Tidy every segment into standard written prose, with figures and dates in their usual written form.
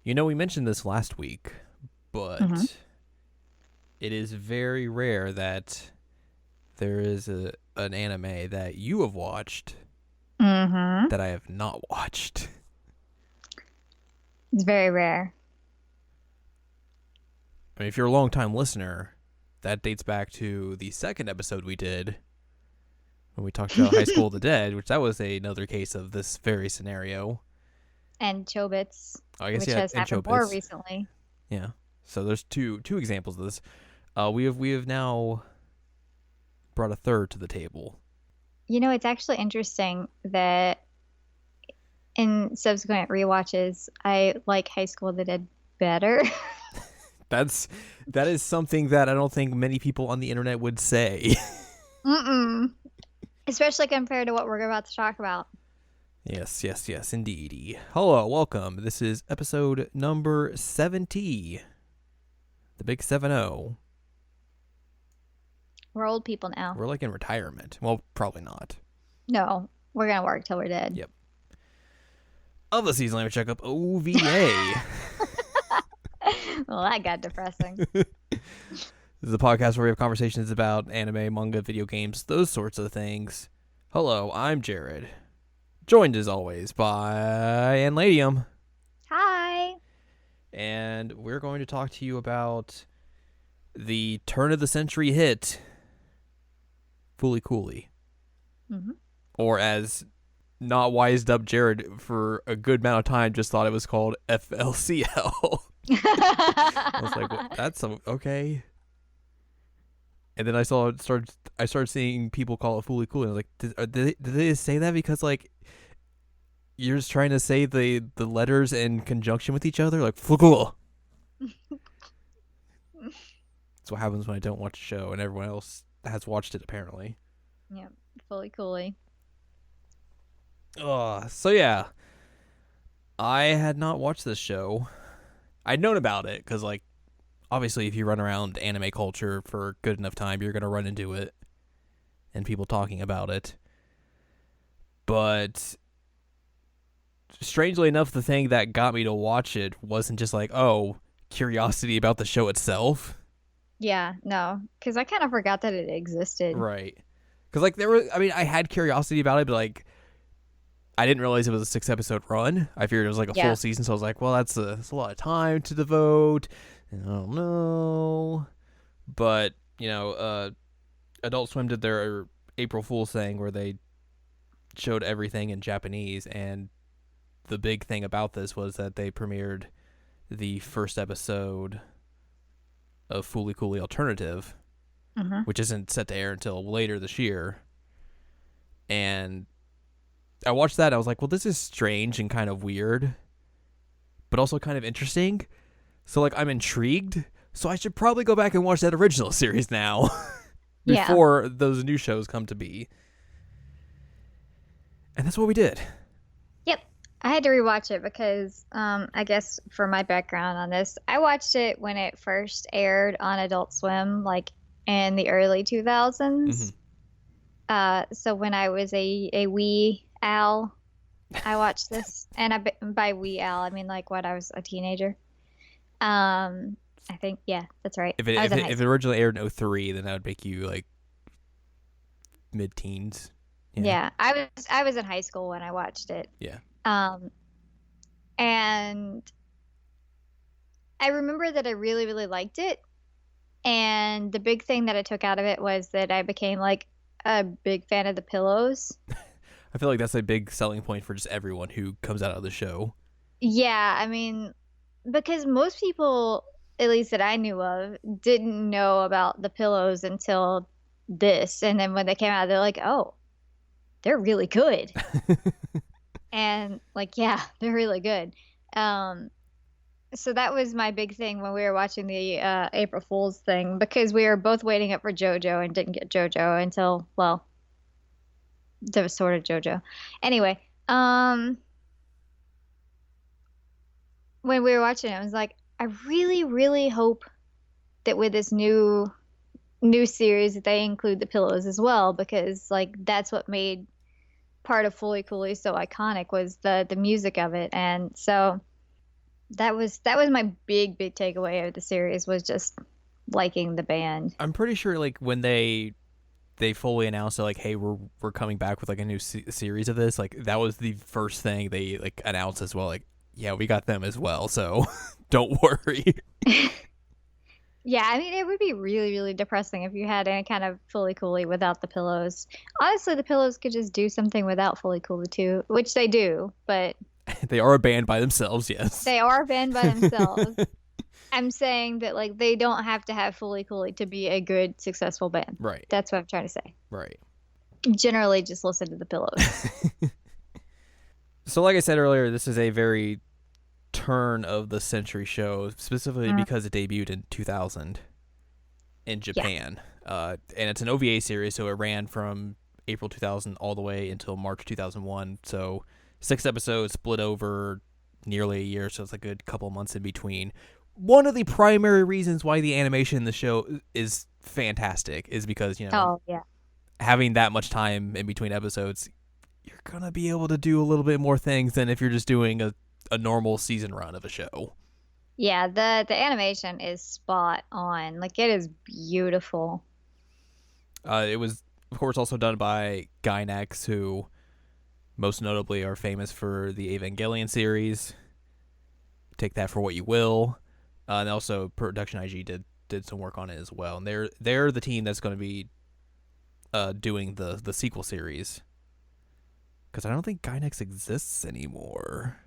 You know, we mentioned this last week, but Mm-hmm. it is very rare that there is an anime that you have watched Mm-hmm. that I have not watched. It's very rare. I mean, if you're a long-time listener, that dates back to the second episode we did when we talked about High School of the Dead, which that was another case of this very scenario. And Chobits, I guess, which yeah, has and happened more Chopits. recently. Yeah. So there's two examples of this. We have now brought a third to the table. It's actually interesting that in subsequent rewatches, I like High School of the Dead better. That is something that I don't think many people on the internet would say. Mm-mm. Especially compared to what we're about to talk about. Yes, indeedy. Hello, welcome. This is episode number 70. The big 7-0. We're old people now. We're like in retirement. Well, probably not. No, we're gonna work till we're dead. Yep. Of the season, let me check up OVA. Well, that got depressing. This is a podcast where we have conversations about anime, manga, video games, those sorts of things. Hello, I'm Jared. Joined as always by Anne Ladyem. Hi. And we're going to talk to you about the turn of the century hit, Fooly Cooley. Mm-hmm. Or as not wised up Jared for a good amount of time just thought it was called FLCL. I was like, what? That's okay. And then I started seeing people call it Fooly Cooley. I was like, did they say that because like you're just trying to say the letters in conjunction with each other, like Fooly? That's what happens when I don't watch a show and everyone else has watched it apparently. Yeah, fully coolly. So yeah, I had not watched this show. I'd known about it because, like, obviously, if you run around anime culture for a good enough time, you're gonna run into it and people talking about it. But strangely enough, the thing that got me to watch it wasn't just like, oh, curiosity about the show itself. Yeah, no, because I kind of forgot that it existed. Right. Because, like, I had curiosity about it, but, like, I didn't realize it was a 6-episode run. I figured it was like a full season, so I was like, well, that's a lot of time to devote. And I don't know. But, Adult Swim did their April Fool's thing where they showed everything in Japanese, and the big thing about this was that they premiered the first episode of Fooly Cooley Alternative, which isn't set to air until later this year. And I watched that. I was like, well, this is strange and kind of weird, but also kind of interesting. So, like, I'm intrigued. So I should probably go back and watch that original series now before those new shows come to be. And that's what we did. Yep. I had to rewatch it because, I guess for my background on this, I watched it when it first aired on Adult Swim, like in the early 2000s. So when I was a wee owl, I watched this. And by wee owl, I mean like I was a teenager. I think, yeah, that's right. If it originally aired in 2003, then that would make you like mid-teens. Yeah, I was in high school when I watched it. Yeah. And I remember that I really, really liked it. And the big thing that I took out of it was that I became like a big fan of the pillows. I feel like that's a big selling point for just everyone who comes out of the show. Yeah, I mean, because most people, at least that I knew of, didn't know about the pillows until this. And then when they came out, they're like, oh, they're really good. And like, yeah, they're really good. So that was my big thing when we were watching the April Fool's thing, because we were both waiting up for JoJo and didn't get JoJo until, well, there was sort of JoJo. Anyway, when we were watching it, I was like, I really, really hope that with this new series that they include the pillows as well, because like that's what made part of Fooly Cooley so iconic was the music of it. And so That was my big takeaway of the series, was just liking the band. I'm pretty sure like when they fully announced that like, hey, we're coming back with like a new series of this, like that was the first thing they like announced as well, like, yeah, we got them as well, so don't worry. Yeah, I mean, it would be really, really depressing if you had any kind of Fully Cooley without the pillows. Honestly, the pillows could just do something without Fully Cooley too, which they do, but They are a band by themselves, yes. they are a band by themselves. I'm saying that like they don't have to have Fully Cooley to be a good, successful band. Right. That's what I'm trying to say. Right. Generally, just listen to the pillows. So like I said earlier, this is a very turn of the century show, specifically because it debuted in 2000 in Japan. Yeah. And it's an OVA series, so it ran from April 2000 all the way until March 2001. So 6 episodes split over nearly a year, so it's a good couple months in between. One of the primary reasons why the animation in the show is fantastic is because, you know, having that much time in between episodes, you're going to be able to do a little bit more things than if you're just doing a normal season run of a show. Yeah, the animation is spot on. Like, it is beautiful. It was, of course, also done by Gainax, who most notably are famous for the Evangelion series. Take that for what you will. And also, Production IG did some work on it as well. And they're the team that's going to be doing the sequel series. Because I don't think Gainax exists anymore.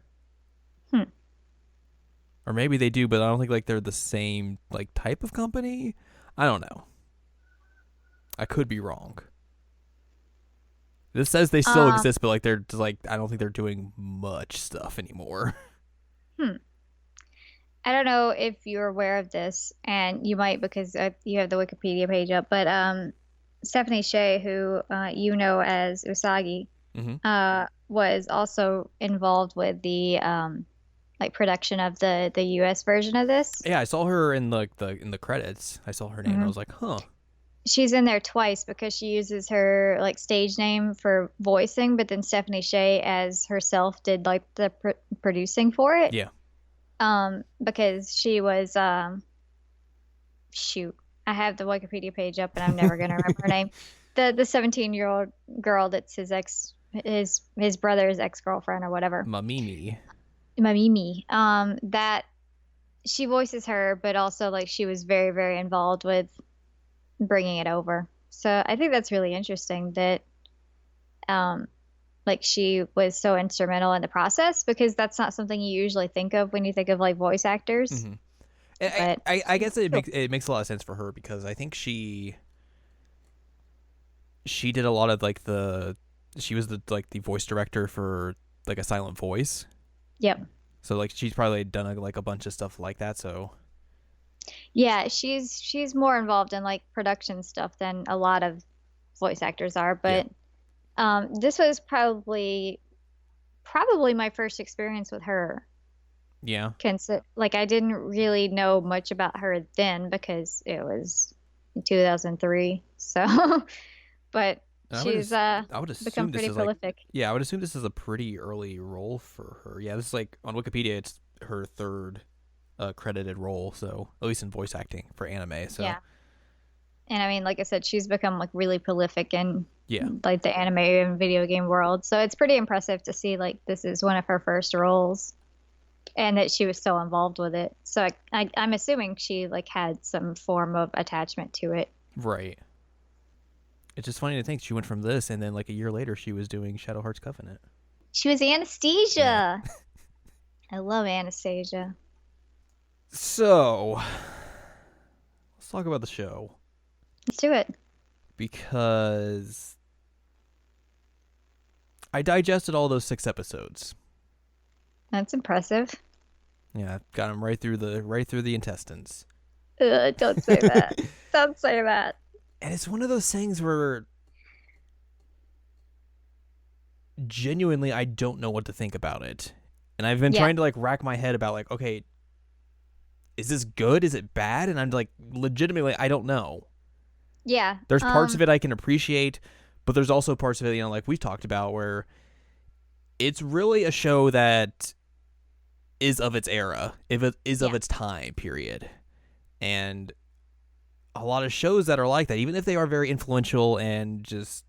Or maybe they do, but I don't think like they're the same like type of company. I don't know. I could be wrong. This says they still exist, but like they're like, I don't think they're doing much stuff anymore. I don't know if you're aware of this, and you might because you have the Wikipedia page up, but Stephanie Sheh, who you know as Usagi, was also involved with the like production of the US version of this. Yeah, I saw her in the credits. I saw her name and I was like, huh. She's in there twice because she uses her like stage name for voicing, but then Stephanie Sheh as herself did like the producing for it. Yeah. Because she was shoot, I have the Wikipedia page up and I'm never gonna remember her name. The 17-year-old girl that's his brother's ex-girlfriend or whatever. Mamimi. That she voices her, but also like she was very, very involved with bringing it over. So I think that's really interesting that like she was so instrumental in the process, because that's not something you usually think of when you think of like voice actors. But I guess it makes a lot of sense for her, because I think she did a lot of like she was the voice director for like A Silent Voice. Yep. So like she's probably done a bunch of stuff like that. So yeah, she's more involved in like production stuff than a lot of voice actors are. But this was probably my first experience with her. Yeah. Like I didn't really know much about her then because it was in 2003. So, but she's become pretty prolific. I would assume this is a pretty early role for her. Yeah, this is like on Wikipedia, it's her third credited role, so at least in voice acting for anime. So yeah, and I mean, like I said, she's become like really prolific in like the anime and video game world. So it's pretty impressive to see like this is one of her first roles, and that she was so involved with it. So I'm assuming she like had some form of attachment to it. Right. It's just funny to think she went from this, and then like a year later, she was doing Shadow Hearts Covenant. She was Anastasia. Yeah. I love Anastasia. So, let's talk about the show. Let's do it. Because I digested all those 6 episodes. That's impressive. Yeah, got them right through the intestines. Don't say that. Don't say that. And it's one of those things where genuinely I don't know what to think about it. And I've been trying to like rack my head about like, okay, is this good? Is it bad? And I'm like, legitimately, I don't know. Yeah. There's parts of it I can appreciate, but there's also parts of it, you know, like we've talked about, where it's really a show that is of its era, if it is of Yeah. its time period. And a lot of shows that are like that, even if they are very influential and just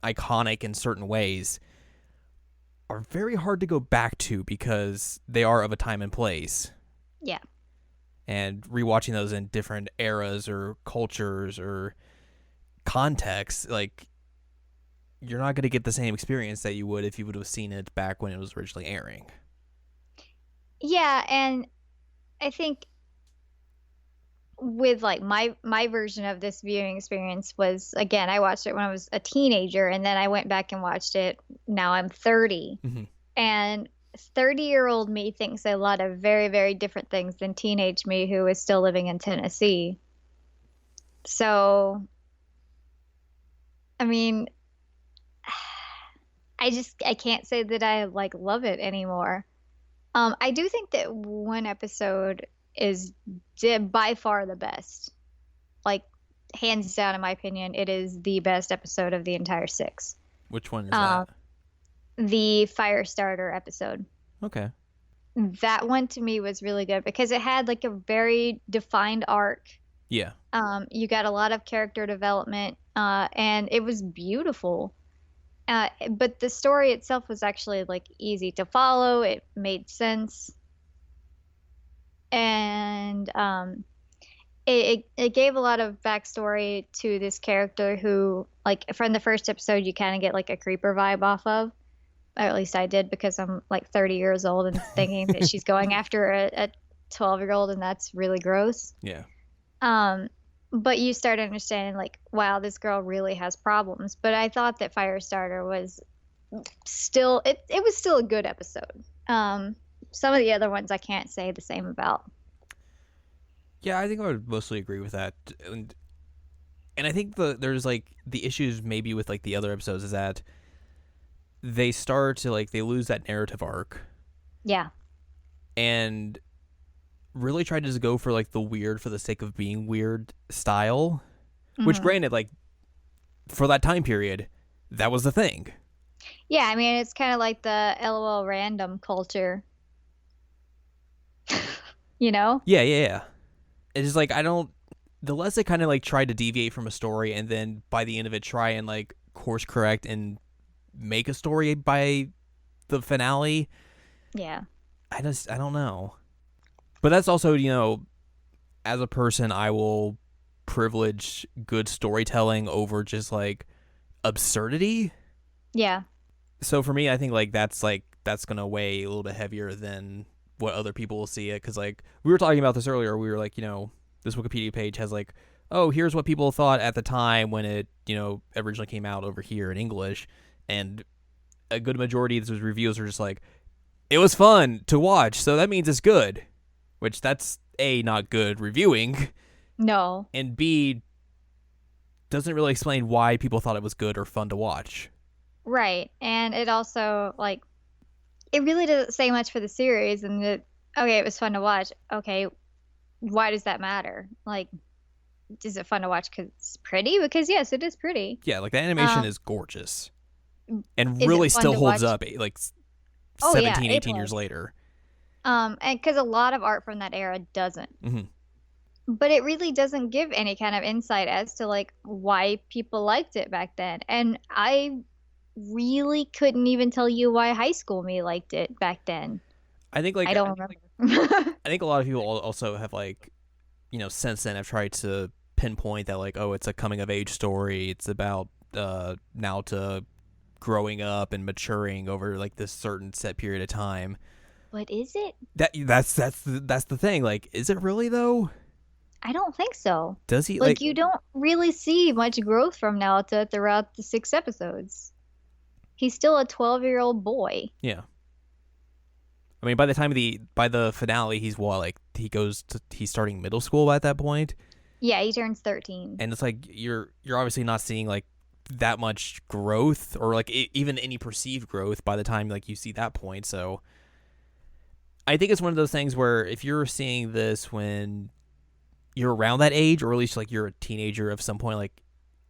iconic in certain ways, are very hard to go back to because they are of a time and place. Yeah. And rewatching those in different eras or cultures or contexts, like, you're not going to get the same experience that you would if you would have seen it back when it was originally airing. Yeah, and I think with like my version of this viewing experience was, again, I watched it when I was a teenager, and then I went back and watched it. Now I'm 30, Mm-hmm. and 30-year-old me thinks a lot of very, very different things than teenage me who is still living in Tennessee. So, I mean, I can't say that I like love it anymore. I do think that one episode is by far the best. Like, hands down, in my opinion, it is the best episode of the entire six. Which one is that? The fire starter episode. Okay. That one to me was really good because it had like a very defined arc. Yeah. You got a lot of character development, and it was beautiful. But the story itself was actually like easy to follow. It made sense. And it gave a lot of backstory to this character who, like, from the first episode, you kind of get like a creeper vibe off of. Or at least I did, because I'm like 30 years old and thinking that she's going after a 12-year-old, and that's really gross. Yeah. But you start understanding, like, wow, this girl really has problems. But I thought that Firestarter was still, it was still a good episode. Some of the other ones I can't say the same about. Yeah, I think I would mostly agree with that. And I think there's like the issues maybe with like the other episodes is that they start to like, they lose that narrative arc. Yeah. And really tried to just go for like the weird for the sake of being weird style, which granted, like, for that time period, that was the thing. Yeah, I mean, it's kind of like the LOL random culture. You know? Yeah. It's just like, the less they kind of like tried to deviate from a story and then by the end of it try and like course correct and make a story by the finale. Yeah. I don't know. But that's also, you know, as a person, I will privilege good storytelling over just like absurdity. Yeah. So for me, I think like that's going to weigh a little bit heavier than what other people will see it. Because like we were talking about this earlier, we were like, you know, this Wikipedia page has like, oh, here's what people thought at the time when it, you know, originally came out over here in English. And a good majority of those reviews are just like, it was fun to watch, so that means it's good. Which that's A, not good reviewing. No. And B, doesn't really explain why people thought it was good or fun to watch. Right. And it also, like, it really doesn't say much for the series. And okay, it was fun to watch. Okay, why does that matter? Like, is it fun to watch because it's pretty? Because yes, it is pretty. Yeah, like the animation is gorgeous. And is really it fun still to holds watch? up like Oh, 17, yeah, 18 years later. And because a lot of art from that era doesn't. Mm-hmm. But it really doesn't give any kind of insight as to like why people liked it back then. And I really couldn't even tell you why high school me liked it back then. I think like I don't remember. I think a lot of people also have like, you know, since then have tried to pinpoint that like, oh, it's a coming of age story. It's about now to growing up and maturing over like this certain set period of time. But is it? That's the thing. Like, is it really though? I don't think so. Does he like you don't really see much growth from Naruto throughout the 6 episodes. He's still a 12-year-old boy. Yeah. I mean, by the finale, he's he's starting middle school at that point. Yeah, he turns 13. And it's like you're obviously not seeing like that much growth or like even any perceived growth by the time like you see that point. So I think it's one of those things where if you're seeing this when you're around that age, or at least like you're a teenager of some point, like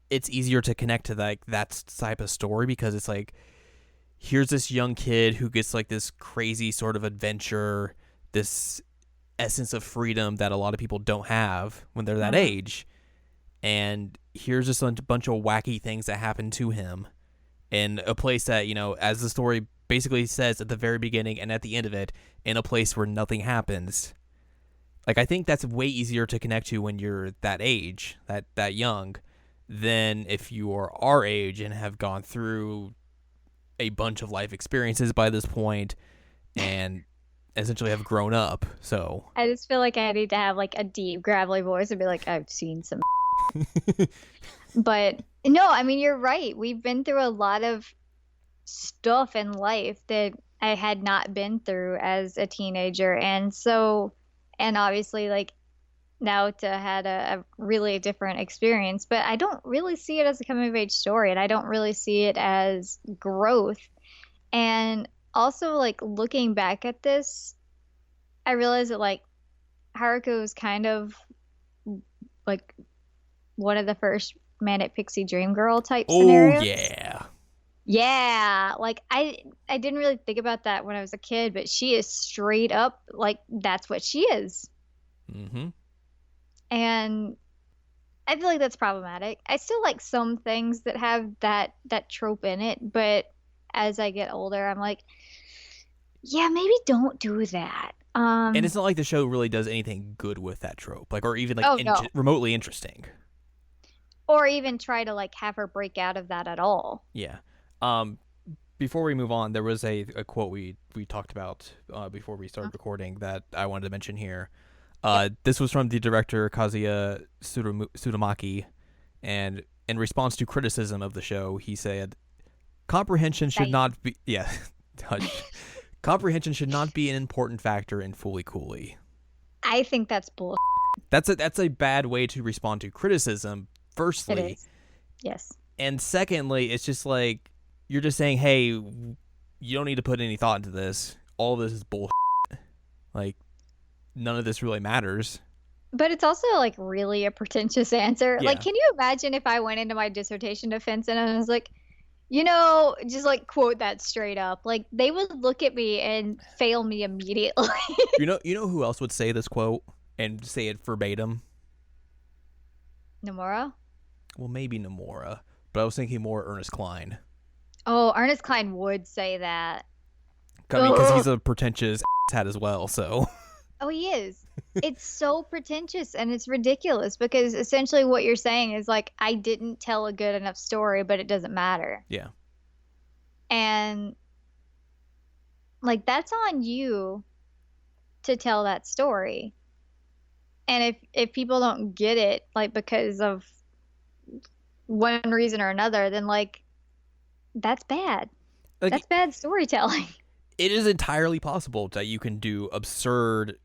it's easier to connect to that type of story because it's like here's this young kid who gets like this crazy sort of adventure, this essence of freedom that a lot of people don't have when they're that age. And here's just a bunch of wacky things that happen to him in a place that, you know, as the story basically says at the very beginning and at the end of it, in a place where nothing happens. Like, I think that's way easier to connect to when you're that age, that young, than if you are our age and have gone through a bunch of life experiences by this point and essentially have grown up. So I just feel like I need to have like a deep, gravelly voice and be like, I've seen some. But no, I mean, you're right. We've been through a lot of stuff in life that I had not been through as a teenager. And so, and obviously, like, now to had a really different experience, but I don't really see it as a coming of age story, and I don't really see it as growth. And also, like, looking back at this, I realized that like Haruko was kind of like one of the first Manic Pixie Dream Girl type scenarios. Yeah, like I didn't really think about that when I was a kid, but she is straight up like that's what she is. And I feel like that's problematic. I still like some things that have that trope in it, but as I get older, I'm like, yeah, maybe don't do that. And it's not like the show really does anything good with that trope, like, or even like remotely interesting, or even try to like have her break out of that at all. Yeah. Before we move on, there was a quote we talked about before we started recording that I wanted to mention here. This was from the director Kazuya Tsurumaki, and in response to criticism of the show, he said, "Comprehension should not be comprehension should not be an important factor in Fooly Cooly." I think that's bull. That's a bad way to respond to criticism. Firstly, it is. Yes, and secondly, it's just like you're just saying, "Hey, you don't need to put any thought into this. All this is bull." Like, none of this really matters. But it's also like really a pretentious answer. Yeah. Like, can you imagine if I went into my dissertation defense and I was like, you know, just like quote that straight up? Like, they would look at me and fail me immediately. You know who else would say this quote and say it verbatim? Nomura? Well, maybe Nomura, but I was thinking more Ernest Cline. Oh, Ernest Cline would say that. I mean, because he's a pretentious hat as well, so. Oh, he is. It's so pretentious and it's ridiculous because essentially what you're saying is like, I didn't tell a good enough story, but it doesn't matter. Yeah. And like, that's on you to tell that story. And if people don't get it, like because of one reason or another, then like, that's bad. Like, that's bad storytelling. It is entirely possible that you can do absurd,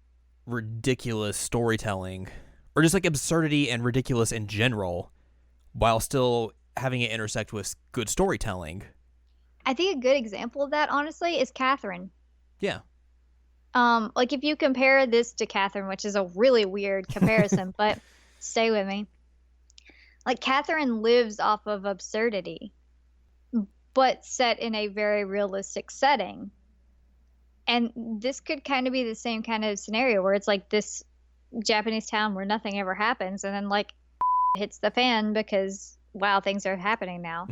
ridiculous storytelling, or just like absurdity and ridiculous in general, while still having it intersect with good storytelling. I think a good example of that, honestly, is Catherine. Yeah. Like if you compare this to Catherine, which is a really weird comparison, but stay with me. Like Catherine lives off of absurdity, but set in a very realistic setting. And this could kind of be the same kind of scenario where it's like this Japanese town where nothing ever happens, and then like hits the fan because wow, things are happening now.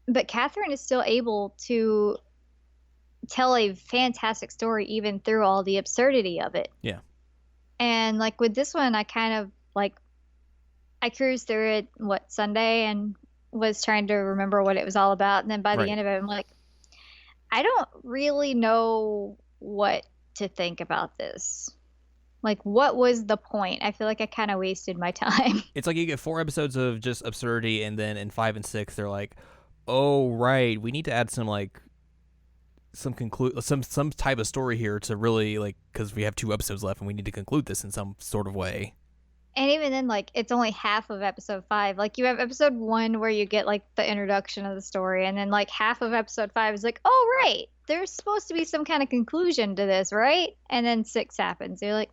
But Catherine is still able to tell a fantastic story even through all the absurdity of it. Yeah. And like with this one, I kind of like I cruised through it Sunday and was trying to remember what it was all about, and then by the end of it, I'm like, I don't really know what to think about this. Like, what was the point? I feel like I kind of wasted my time. It's like you get 4 episodes of just absurdity, and then in 5 and 6, they're like, oh, right, we need to add some, like, some type of story here to really, like, because we have 2 episodes left, and we need to conclude this in some sort of way. And even then, like, it's only half of episode 5. Like, you have episode 1 where you get, like, the introduction of the story. And then, like, half of episode 5 is like, oh, right. There's supposed to be some kind of conclusion to this, right? And then 6 happens. You're like,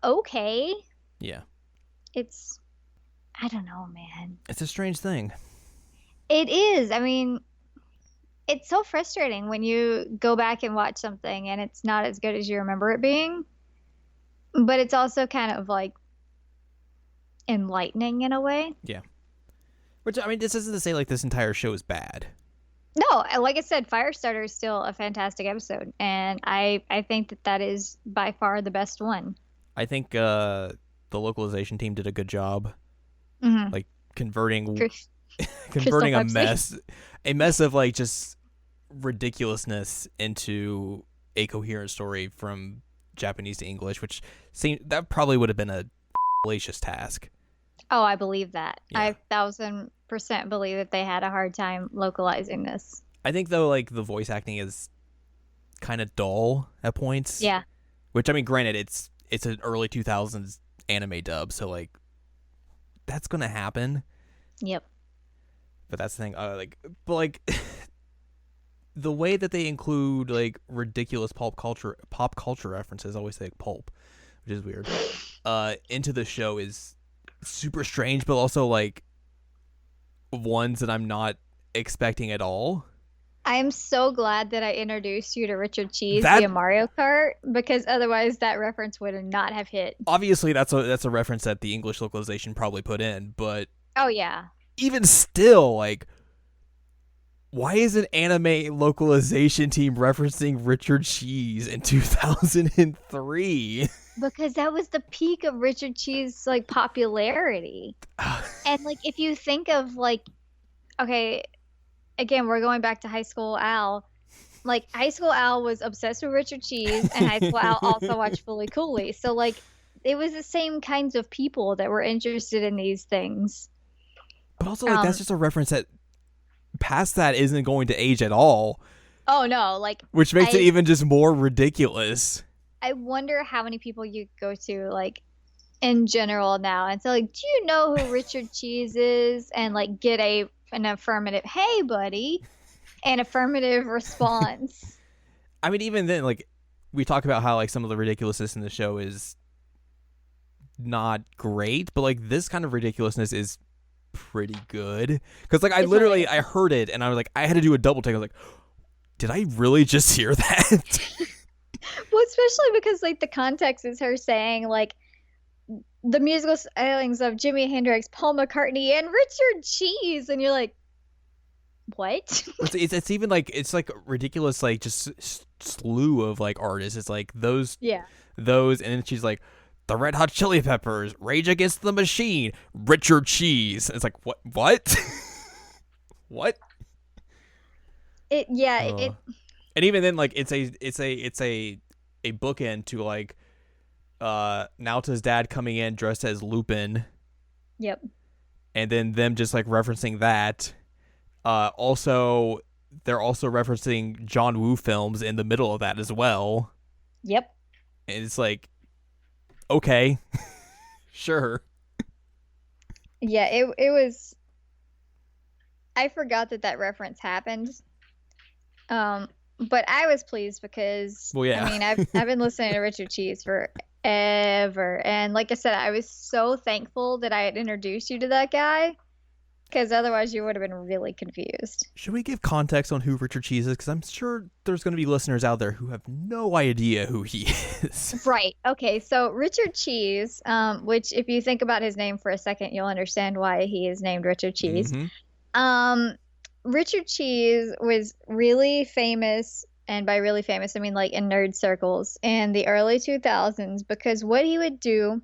okay. Yeah. It's I don't know, man. It's a strange thing. It is. I mean, it's so frustrating when you go back and watch something and it's not as good as you remember it being. But it's also kind of like enlightening in a way. Yeah. Which, I mean, this isn't to say like this entire show is bad. No, like I said, Firestarter is still a fantastic episode, and I think that that is by far the best one. I think the localization team did a good job, like converting converting a mess of like just ridiculousness into a coherent story from Japanese to English, which seemed that probably would have been a hellacious task. Oh, I believe that. Yeah. I 1000% believe that they had a hard time localizing this. I think though, like the voice acting is kind of dull at points. Yeah. Which, I mean, granted, it's an early 2000s anime dub, so like that's gonna happen. Yep. But that's the thing. The way that they include like ridiculous pop culture references, I always say pulp, which is weird, into the show is super strange, but also like ones that I'm not expecting at all. I am so glad that I introduced you to Richard Cheese via Mario Kart, because otherwise that reference would not have hit. Obviously, that's a reference that the English localization probably put in, but oh yeah, even still, like, why is an anime localization team referencing Richard Cheese in 2003? Because that was the peak of Richard Cheese's like popularity. And like if you think of like, okay, again, we're going back to High School Al. Like High School Al was obsessed with Richard Cheese, and High School Al also watched Fully Cooley. So like it was the same kinds of people that were interested in these things. But also like that's just a reference that past that isn't going to age at all. Oh no, like which makes it even just more ridiculous. I wonder how many people you go to like in general now and say like, do you know who Richard Cheese is? And like get an affirmative, hey buddy, an affirmative response. I mean, even then, like we talk about how like some of the ridiculousness in the show is not great, but like this kind of ridiculousness is pretty good. Because like I heard it and I was like, I had to do a double take. I was like, did I really just hear that? Well, especially because like the context is her saying like the musical stylings of Jimi Hendrix, Paul McCartney, and Richard Cheese, and you're like, what? It's even like it's like ridiculous, like just slew of like artists. It's like those, and then she's like the Red Hot Chili Peppers, Rage Against the Machine, Richard Cheese. It's like what? What? And even then, like it's a bookend to like Naota's dad coming in dressed as Lupin. Yep. And then them just like referencing that. Also, they're also referencing John Woo films in the middle of that as well. Yep. And it's like, okay, sure. Yeah, it was. I forgot that reference happened. But I was pleased because I mean I've been listening to Richard Cheese forever, and like I said, I was so thankful that I had introduced you to that guy, because otherwise you would have been really confused. Should we give context on who Richard Cheese is? Because I'm sure there's going to be listeners out there who have no idea who he is. Right. Okay. So Richard Cheese, which if you think about his name for a second, you'll understand why he is named Richard Cheese. Mm-hmm. Richard Cheese was really famous, and by really famous, I mean like in nerd circles in the early 2000s, because what he would do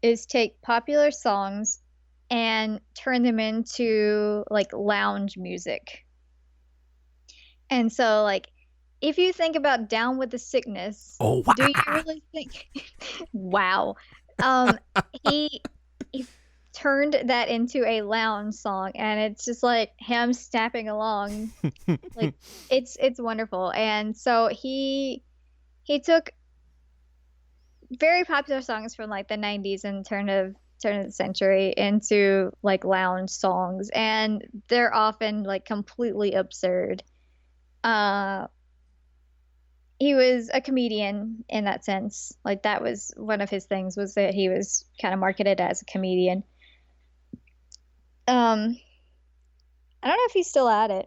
is take popular songs and turn them into like lounge music. And so like if you think about Down with the Sickness, do you really think wow. He turned that into a lounge song, and it's just like him snapping along. Like it's wonderful. And so he took very popular songs from like the 90s and turn of the century into like lounge songs, and they're often like completely absurd. He was a comedian in that sense. Like that was one of his things, was that he was kind of marketed as a comedian. Um, I don't know if he's still at it.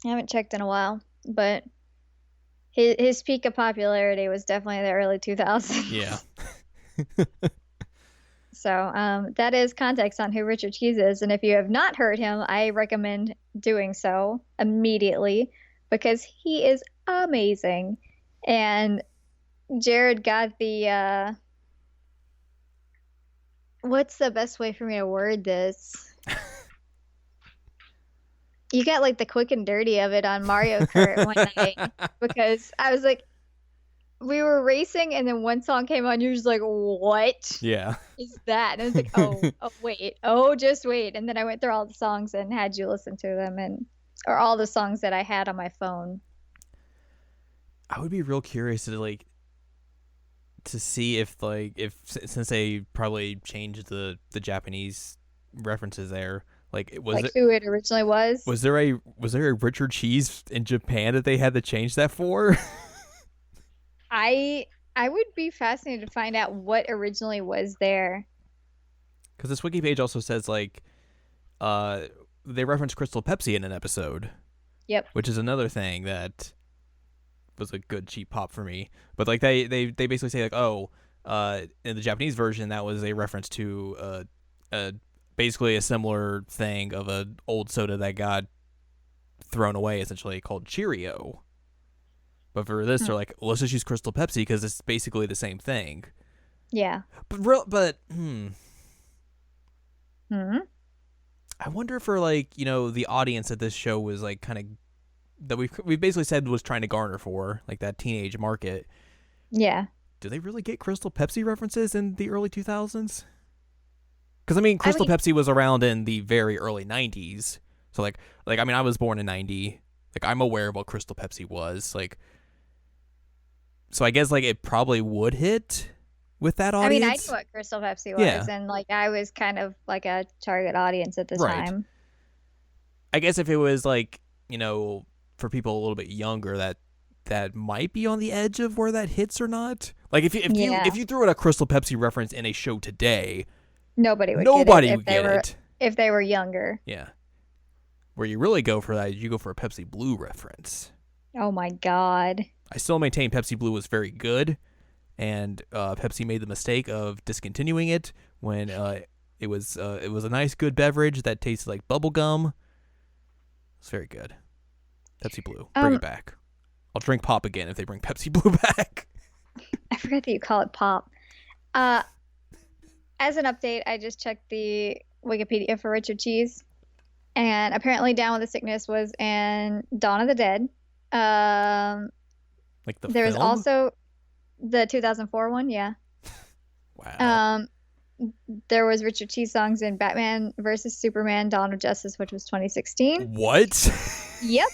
I haven't checked in a while, but his peak of popularity was definitely the early 2000s. Yeah. So that is context on who Richard Cheese is. And if you have not heard him, I recommend doing so immediately because he is amazing. And Jared got the what's the best way for me to word this? You got like the quick and dirty of it on Mario Kart one night because I was like, we were racing and then one song came on. You're just like, what Yeah. is that? And I was like, wait, just wait. And then I went through all the songs and had you listen to them or all the songs that I had on my phone. I would be real curious to see if since they probably changed the Japanese references there, who it originally was. Was there a Richard Cheese in Japan that they had to change that for? I would be fascinated to find out what originally was there. Because this wiki page also says they reference Crystal Pepsi in an episode. Yep. Which is another thing that was a good cheap pop for me. But they basically say in the Japanese version that was a reference to basically a similar thing of an old soda that got thrown away, essentially called Cheerio. But for this, they're like, let's just use Crystal Pepsi because it's basically the same thing. Yeah. I wonder for the audience that this show was kind of that we basically said was trying to garner for, that teenage market. Yeah. Do they really get Crystal Pepsi references in the early 2000s? Because Crystal Pepsi was around in the very early 90s. So I was born in 90. I'm aware of what Crystal Pepsi was. So I guess it probably would hit with that audience. I knew what Crystal Pepsi was, and I was kind of like a target audience at the time. I guess if it was for people a little bit younger, that might be on the edge of where that hits or not. If you threw out a Crystal Pepsi reference in a show today, nobody would get it if they were younger. Yeah. Where you really go for that, you go for a Pepsi Blue reference. Oh my God. I still maintain Pepsi Blue was very good, and Pepsi made the mistake of discontinuing it when it was a nice, good beverage that tasted like bubble gum. It's very good. Pepsi Blue, bring it back. I'll drink pop again if they bring Pepsi Blue back. I forgot that you call it pop. As an update, I just checked the Wikipedia for Richard Cheese, and apparently Down with the Sickness was in Dawn of the Dead. There was also the 2004 one, yeah. Wow. There was Richard Cheese songs in Batman versus Superman: Dawn of Justice, which was 2016. What? Yep.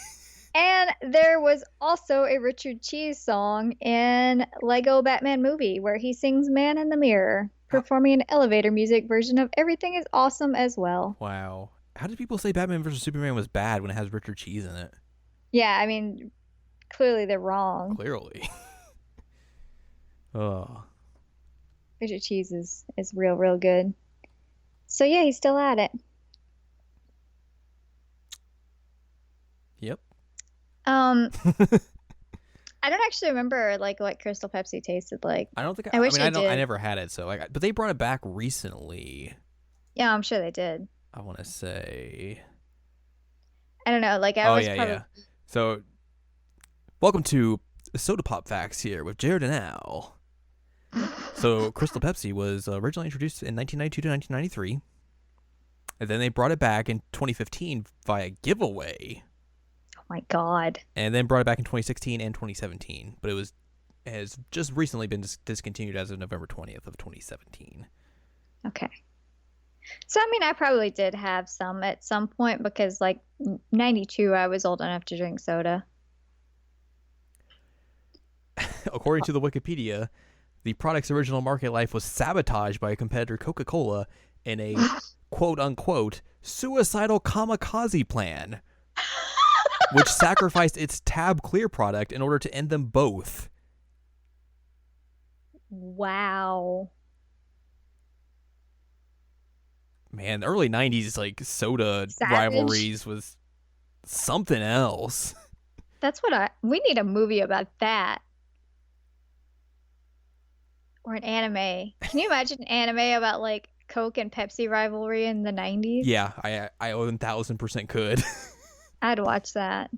And there was also a Richard Cheese song in Lego Batman Movie where he sings Man in the Mirror, performing an elevator music version of Everything is Awesome as well. Wow. How did people say Batman versus Superman was bad when it has Richard Cheese in it? Yeah, clearly they're wrong. Clearly. Oh. Richard Cheese is real, real good. So yeah, he's still at it. Yep. I don't actually remember what Crystal Pepsi tasted like. I don't think I wish I did. I never had it, so but they brought it back recently. Yeah, I'm sure they did. I want to say. I don't know. Yeah. So, welcome to Soda Pop Facts here with Jared and Al. So, Crystal Pepsi was originally introduced in 1992 to 1993, and then they brought it back in 2015 via giveaway. Oh my God! And then brought it back in 2016 and 2017, but has just recently been discontinued as of November 20th of 2017. Okay. So, I probably did have some at some point because, 92, I was old enough to drink soda. According to the Wikipedia, the product's original market life was sabotaged by a competitor, Coca-Cola, in a quote-unquote suicidal kamikaze plan, which sacrificed its Tab Clear product in order to end them both. Wow. Man, the early 90s, like, soda Savage. rivalries was something else. That's what we need a movie about that. Or an anime. Can you imagine an anime about like Coke and Pepsi rivalry in the 90s? Yeah, I 1000% could. I'd watch that.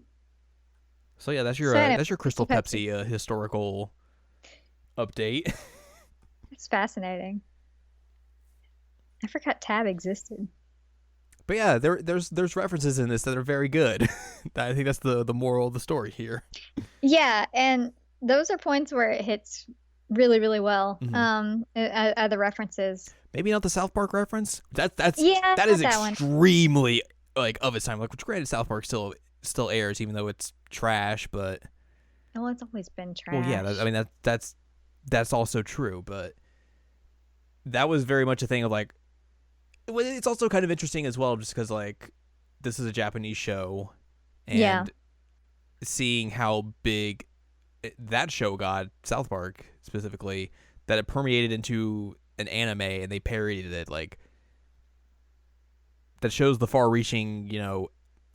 So yeah, So anyway, that's your Crystal Crystal Pepsi. Pepsi historical update. It's fascinating. I forgot Tab existed. But yeah, there's references in this that are very good. I think that's the moral of the story here. Yeah, and those are points where it hits really, really well. Mm-hmm. The references. Maybe not the South Park reference. Yeah, That not is that one. extremely like of its time. Like, which granted, South Park still airs, even though it's trash. But Oh, it's always been well, yeah, trash. I mean that's also true. But that was very much a thing of like. It's also kind of interesting as well, just because like this is a Japanese show, Yeah. and seeing how big that show got, South Park specifically, that it permeated into an anime and they parodied it, like that shows the far-reaching,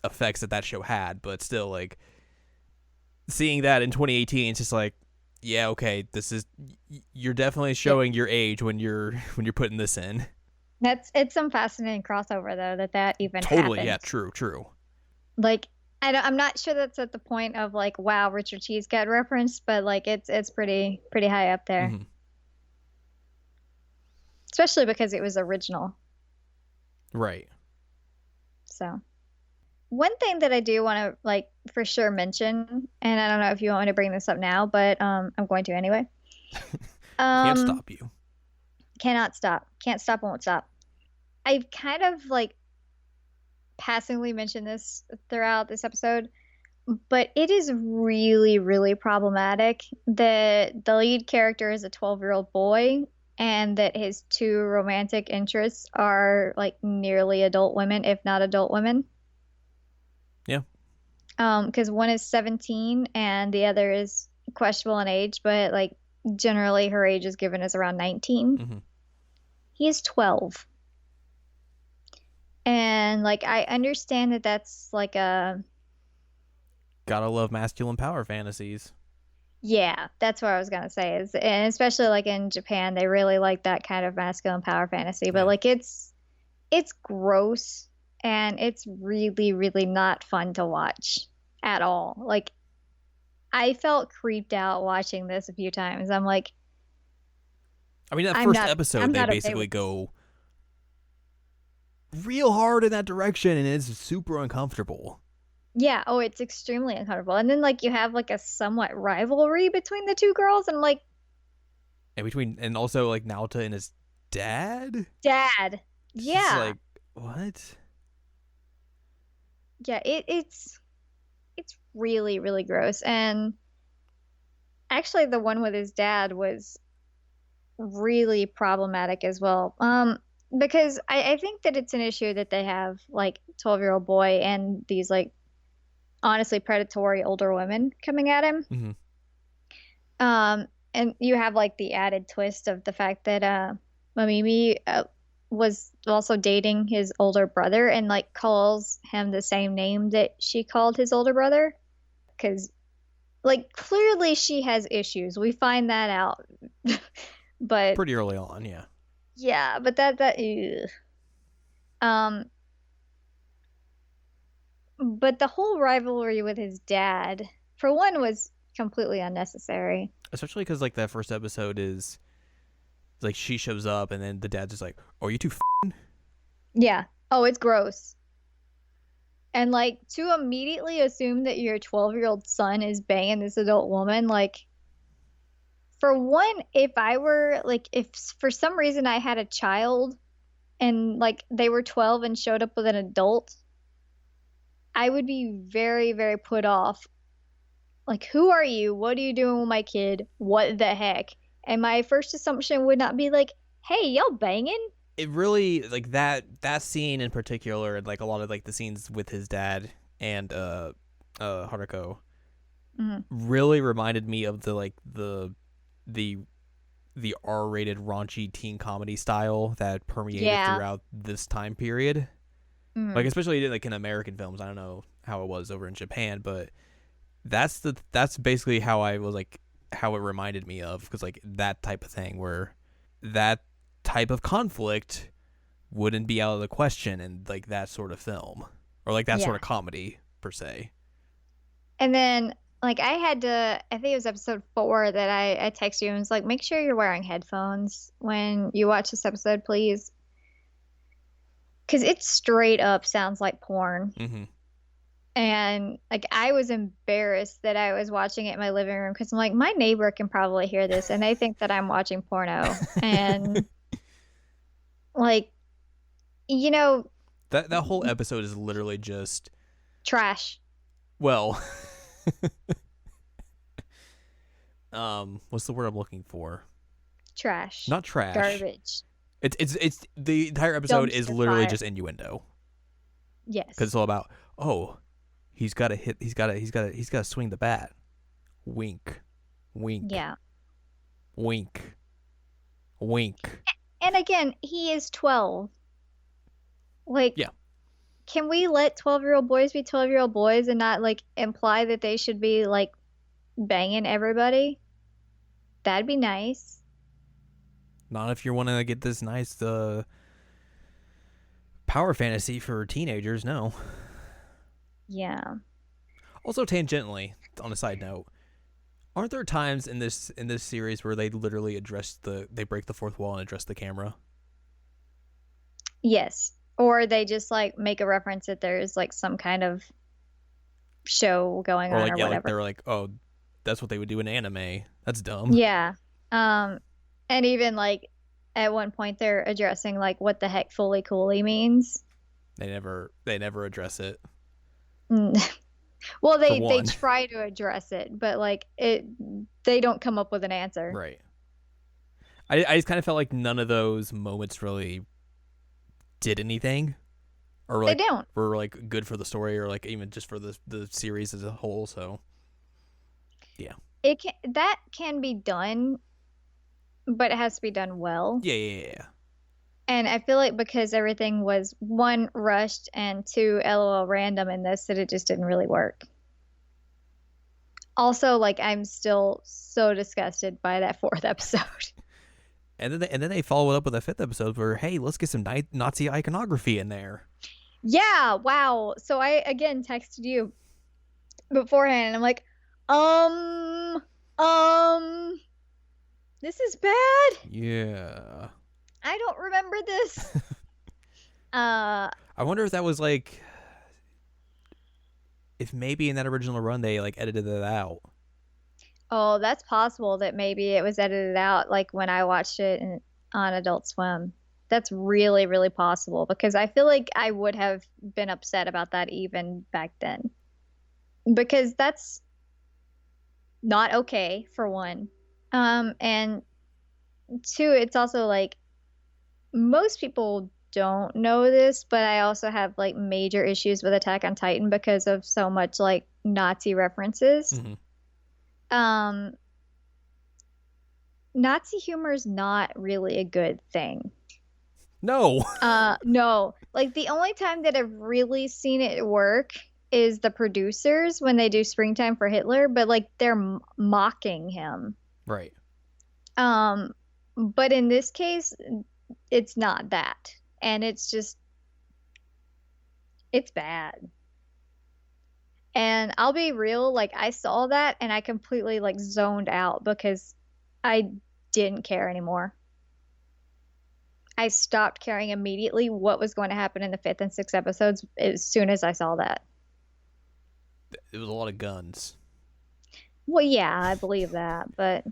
effects that show had. But still, like seeing that in 2018, it's just like, yeah, okay, you're definitely Yeah. showing your age when you're putting this in. It's some fascinating crossover though that even Totally, happened. yeah, true. Like I'm not sure that's at the point of like wow Richard Cheese got referenced, but like it's pretty high up there, Mm-hmm. especially because it was original. Right. So one thing that I do want to like for sure mention, and I don't know if you want me to bring this up now, but I'm going to anyway. Can't Um, stop you. Cannot stop, can't stop, won't stop. I've kind of like passingly mentioned this throughout this episode, but it is really, really problematic that the lead character is a 12-year-old boy and that his two romantic interests are like nearly adult women, if not adult women. Yeah. Because one is 17 and the other is questionable in age, but like generally her age is given as around 19. Mm-hmm. He is 12. And like I understand that that's like a Gotta love masculine power fantasies. yeah, that's what I was gonna say is and especially like in Japan they really like that kind of masculine power fantasy, but Yeah. like it's gross and it's really, really not fun to watch at all. Like I felt creeped out watching this a few times. I'm like, I mean, that I'm first not episode, I'm they not okay basically with this. go real hard in that direction, and it's super uncomfortable. Yeah, oh, it's extremely uncomfortable. And then like you have like a somewhat rivalry between the two girls and like And also like Naota and his dad. dad. It's just Yeah. like, what? Yeah, it's really, really gross. And actually the one with his dad was really problematic as well. Because I think that it's an issue that they have like 12-year-old boy and these like honestly predatory older women coming at him. Mm-hmm. And you have like the added twist of the fact that Mamimi was also dating his older brother and like calls him the same name that she called his older brother. Because like clearly she has issues. We find that out. But Pretty early on, yeah. yeah, but that ugh. Um but the whole rivalry with his dad, for one, was completely unnecessary. Especially because like that first episode is like she shows up, and then the dad's just like, "Oh, you two." Yeah. Oh, it's gross. And like to immediately assume that your 12-year-old son is banging this adult woman, like for one, if I were like if for some reason I had a child and like they were 12 and showed up with an adult, I would be very, very put off. Like, who are you? What are you doing with my kid? What the heck? And my first assumption would not be like, hey, y'all banging? It really like that scene in particular, and like a lot of like the scenes with his dad and Haruko Mhm. really reminded me of the the R-rated raunchy teen comedy style that permeated Yeah. throughout this time period. Like Mm. especially like in American films. I don't know how it was over in Japan, but that's basically how I was like how it reminded me of, because like that type of thing where that type of conflict wouldn't be out of the question in like that sort of film or like that sort Yeah. of comedy per se. And then, like, I think it was episode 4 that I texted you and was like, make sure you're wearing headphones when you watch this episode, please. Because it straight up sounds like porn. Mm-hmm. And, like, I was embarrassed that I was watching it in my living room because I'm like, my neighbor can probably hear this and they think that I'm watching porno. And, like, you know, that whole episode is literally just trash. well, what's the word I'm looking for? Trash. Not trash. Garbage. It's the entire episode is Dumpster literally fire. just innuendo. Yes. Because it's all about, oh, he's got to swing the bat. Wink, wink, Yeah. wink, wink. And again, he is 12. Like, Yeah. can we let 12-year-old boys be 12-year-old boys and not like imply that they should be like banging everybody? That'd be nice. Not if you're wanting to get this nice power fantasy for teenagers. No. Yeah. Also, tangentially, on a side note, aren't there times in this series where they literally they break the fourth wall and address the camera? Yes. Or they just like make a reference that there's like some kind of show going Or on like or yeah, whatever. like they're like, oh, that's what they would do in anime. That's dumb. Yeah. And even like at one point they're addressing like what the heck fully coolly means. They never address it. Well, they one. try to address it, but like they don't come up with an answer. Right. I just kind of felt like none of those moments really did anything, or like They don't. were like good for the story, or like even just for the series as a whole. So yeah. That can be done, but it has to be done well. Yeah. And I feel like because everything was one rushed and two LOL random in this, that it just didn't really work. Also, like I'm still so disgusted by that 4th episode. And then they follow it up with a 5th episode where, hey, let's get some Nazi iconography in there. Yeah, wow. So I again texted you beforehand and I'm like, this is bad. Yeah. I don't remember this. I wonder if that was like, if maybe in that original run they like edited it out. Oh, that's possible that maybe it was edited out like when I watched it on Adult Swim. That's really, really possible because I feel like I would have been upset about that even back then. Because that's not okay, for one. And two, it's also like most people don't know this, but I also have like major issues with Attack on Titan because of so much like Nazi references. Mm-hmm. Nazi humor is not really a good thing. No. No. Like the only time that I've really seen it work is the producers when they do Springtime for Hitler, but like they're mocking him. Right. But in this case, it's not that. And it's bad. And I'll be real, like I saw that and I completely like zoned out because I didn't care anymore. I stopped caring immediately what was going to happen in the 5th and 6th episodes as soon as I saw that. It was a lot of guns. Well, yeah, I believe that, but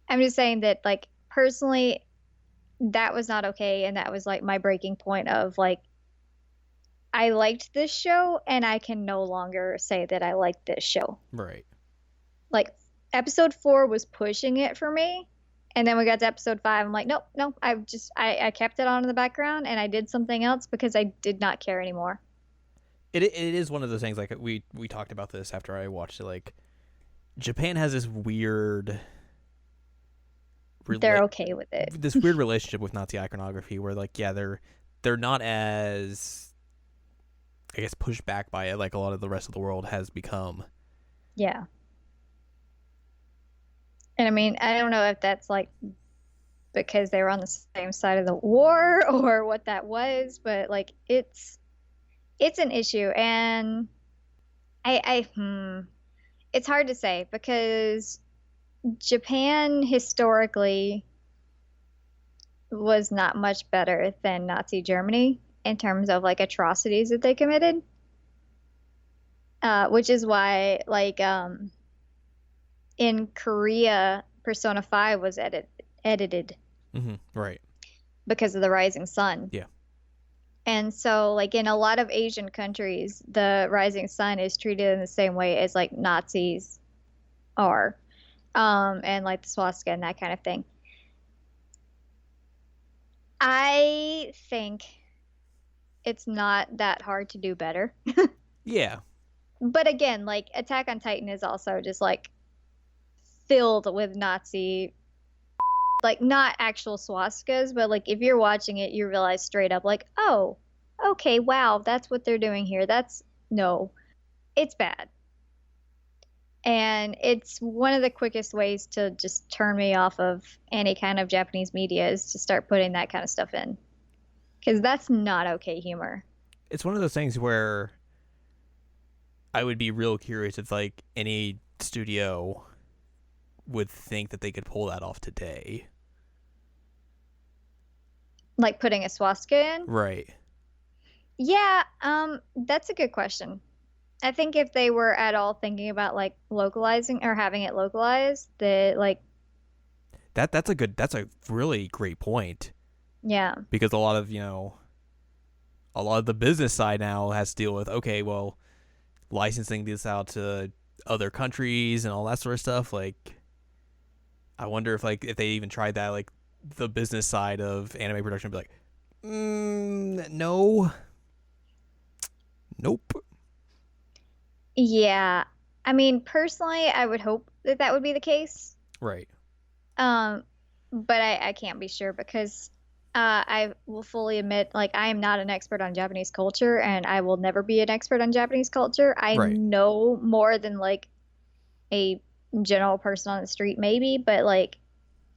I'm just saying that like personally that was not okay and that was like my breaking point of like I liked this show and I can no longer say that I liked this show. Right. Like episode 4 was pushing it for me. And then we got to episode 5. I'm like, nope. I kept it on in the background and I did something else because I did not care anymore. It is one of those things, like we talked about this after I watched it, like Japan has this weird they're okay with it. This weird relationship with Nazi iconography where like they're not as, I guess, pushed back by it like a lot of the rest of the world has become. Yeah. And I mean, I don't know if that's like because they were on the same side of the war or what that was, but like it's an issue, and it's hard to say because Japan historically was not much better than Nazi Germany in terms of like atrocities that they committed. Which is why like in Korea, Persona 5 was edited Right. because of the rising sun. Yeah. And so like in a lot of Asian countries, the rising sun is treated in the same way as like Nazis are. And like the swastika and that kind of thing. I think it's not that hard to do better. Yeah. But again, like Attack on Titan is also just like filled with Nazi, like not actual swastikas, but like if you're watching it, you realize straight up like, oh, okay, wow, that's what they're doing here. No, it's bad. And it's one of the quickest ways to just turn me off of any kind of Japanese media is to start putting that kind of stuff in. Because that's not okay humor. It's one of those things where I would be real curious if like any studio would think that they could pull that off today. Like putting a swastika in? Right. Yeah, that's a good question. I think if they were at all thinking about like localizing or having it localized, that like that's a really great point. Yeah. Because a lot of the business side now has to deal with, okay, well, licensing this out to other countries and all that sort of stuff. Like, I wonder if if they even tried that, like the business side of anime production would be like, no. Nope. Yeah. I mean, personally, I would hope that that would be the case. Right. But I can't be sure because I will fully admit, like, I am not an expert on Japanese culture, and I will never be an expert on Japanese culture. I know more than like a general person on the street, maybe, but like,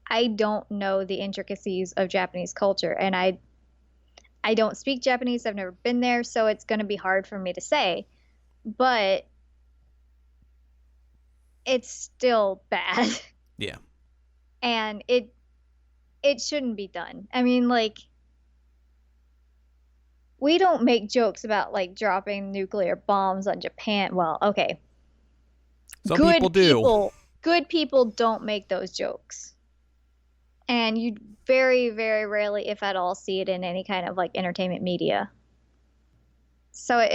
I don't know the intricacies of Japanese culture, and I don't speak Japanese. I've never been there, so it's going to be hard for me to say. But it's still bad. Yeah. And it shouldn't be done. I mean, like, we don't make jokes about like dropping nuclear bombs on Japan. Well, okay. Some people do. Good people don't make those jokes. And you very, very rarely, if at all, see it in any kind of like entertainment media. So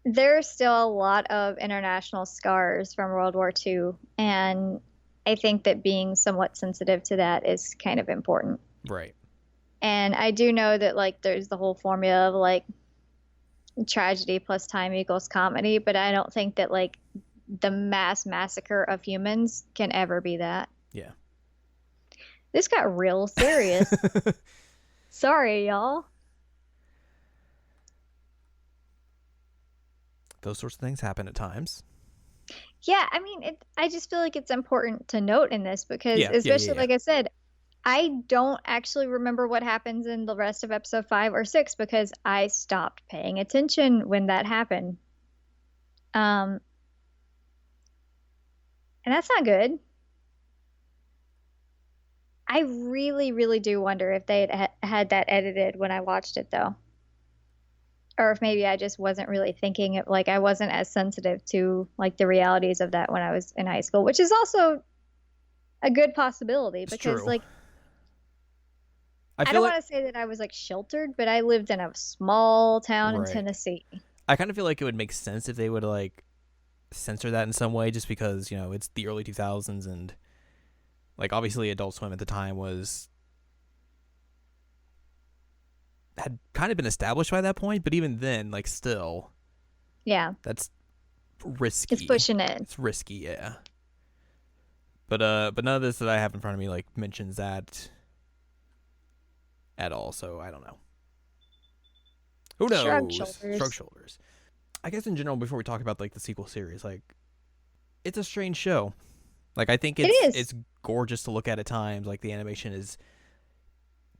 there's still a lot of international scars from World War II, and I think that being somewhat sensitive to that is kind of important. Right. And I do know that like there's the whole formula of like tragedy plus time equals comedy, but I don't think that like the mass massacre of humans can ever be that. Yeah. This got real serious. Sorry, y'all. Those sorts of things happen at times. Yeah, I mean, I just feel like it's important to note in this because, especially like I said, I don't actually remember what happens in the rest of episode 5 or 6 because I stopped paying attention when that happened. And that's not good. I really, really do wonder if they had that edited when I watched it, though. Or if maybe I just wasn't really thinking it, like I wasn't as sensitive to like the realities of that when I was in high school, which is also a good possibility because like I don't want to say that I was like sheltered, but I lived in a small town in Tennessee. I kind of feel like it would make sense if they would like censor that in some way, just because it's the early 2000s and like obviously Adult Swim at the time had kind of been established by that point, but even then, like, still, yeah, that's risky. It's pushing it. It's risky, yeah. But none of this that I have in front of me like mentions that at all. So I don't know. Who Shrug knows? Shrug shoulders. shoulders. I guess in general, before we talk about like the sequel series, like it's a strange show. Like I think It it's is. gorgeous to look at times. Like the animation is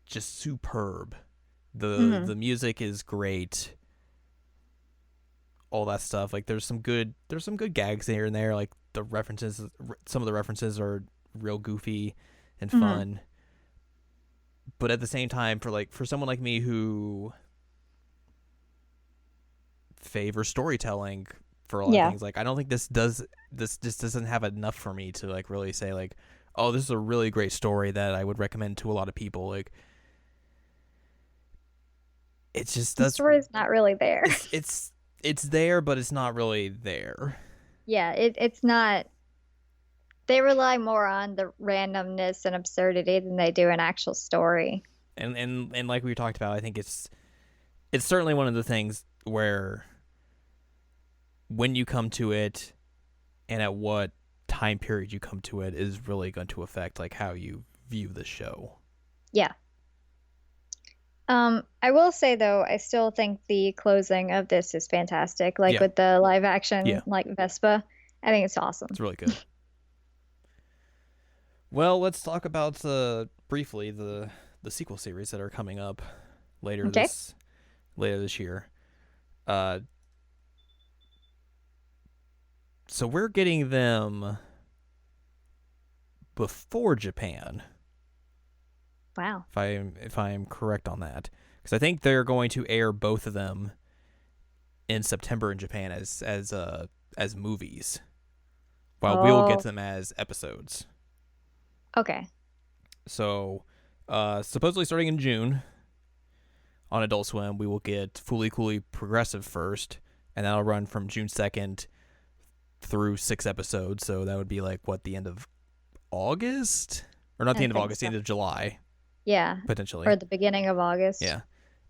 just superb. Mm-hmm. The music is great. All that stuff. Like there's some good gags here and there. Like the references, some of the references are real goofy and Mm-hmm. fun. But at the same time, for someone like me who favors storytelling for a lot of Yeah. things, like I don't think this just doesn't have enough for me to like really say like, oh, this is a really great story that I would recommend to a lot of people. Like it's just The that's story's not really there. it's there, but it's not really there. Yeah, it's not. They rely more on the randomness and absurdity than they do an actual story. And like we talked about, I think it's certainly one of the things where when you come to it and at what time period you come to it is really going to affect like how you view the show. Yeah. I will say though, I still think the closing of this is fantastic. Like Yeah, with the live yeah, action, like Vespa, I think it's it's awesome. really good. Well, let's talk about briefly the sequel series that are coming up later Okay. this later this year. Uh, so we're getting them before Japan, Wow. if I'm correct on that, because I think they're going to air both of them in September in Japan as movies, while we'll get Oh, them as episodes. okay. So, supposedly starting in June on Adult Swim, we will get Fully Cooley Progressive first, and that'll run from June 2nd through 6 episodes. So that would be like what, the end of August, or not the I end of think August, the so. end of July Yeah. Or potentially. the beginning of August. Yeah.